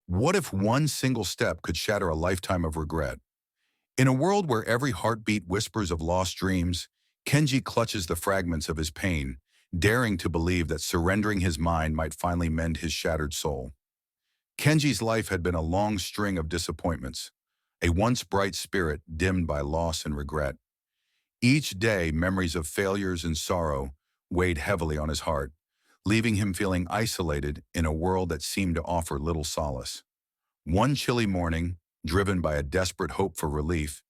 What if one single step could shatter a lifetime of regret? In a world where every heartbeat whispers of lost dreams, Kenji clutches the fragments of his pain, daring to believe that surrendering his mind might finally mend his shattered soul. Kenji's life had been a long string of disappointments, a once bright spirit dimmed by loss and regret. Each day, memories of failures and sorrow weighed heavily on his heart, leaving him feeling isolated in a world that seemed to offer little solace. One chilly morning, driven by a desperate hope for relief,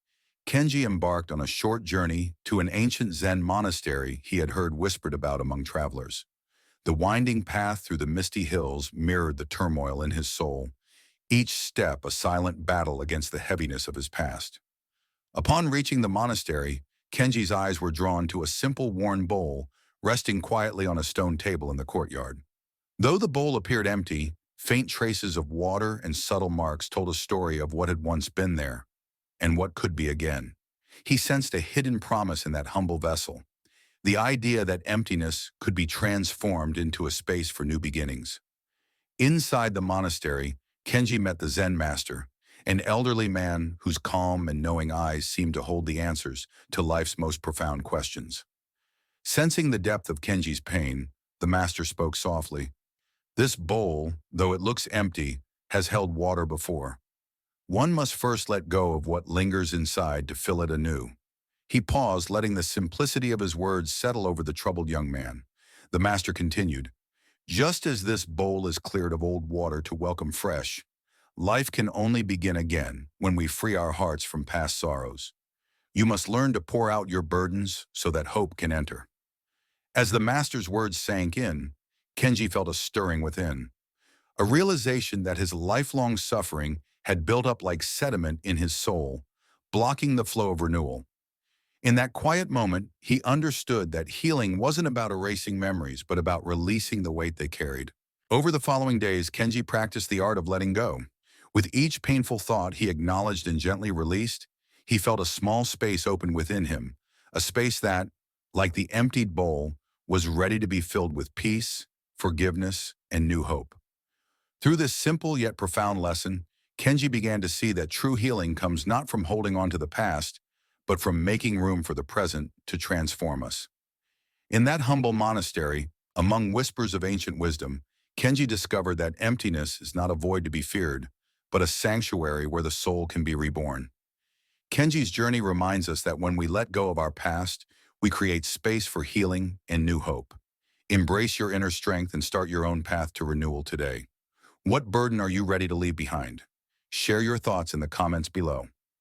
Kenji embarked on a short journey to an ancient Zen monastery he had heard whispered about among travelers. The winding path through the misty hills mirrored the turmoil in his soul, each step a silent battle against the heaviness of his past. Upon reaching the monastery, Kenji's eyes were drawn to a simple worn bowl resting quietly on a stone table in the courtyard. Though the bowl appeared empty, faint traces of water and subtle marks told a story of what had once been there and what could be again. He sensed a hidden promise in that humble vessel, the idea that emptiness could be transformed into a space for new beginnings. Inside the monastery, Kenji met the Zen master, an elderly man whose calm and knowing eyes seemed to hold the answers to life's most profound questions. Sensing the depth of Kenji's pain, the master spoke softly. "This bowl, though it looks empty, has held water before. One must first let go of what lingers inside to fill it anew." He paused, letting the simplicity of his words settle over the troubled young man. The master continued, "Just as this bowl is cleared of old water to welcome fresh, life can only begin again when we free our hearts from past sorrows. You must learn to pour out your burdens so that hope can enter." As the master's words sank in, Kenji felt a stirring within, a realization that his lifelong suffering had built up like sediment in his soul, blocking the flow of renewal. In that quiet moment, he understood that healing wasn't about erasing memories, but about releasing the weight they carried. Over the following days, Kenji practiced the art of letting go. With each painful thought he acknowledged and gently released, he felt a small space open within him, a space that, like the emptied bowl, was ready to be filled with peace, forgiveness, and new hope. Through this simple yet profound lesson, Kenji began to see that true healing comes not from holding on to the past, but from making room for the present to transform us. In that humble monastery, among whispers of ancient wisdom, Kenji discovered that emptiness is not a void to be feared, but a sanctuary where the soul can be reborn. Kenji's journey reminds us that when we let go of our past, we create space for healing and new hope. Embrace your inner strength and start your own path to renewal today. What burden are you ready to leave behind? Share your thoughts in the comments below.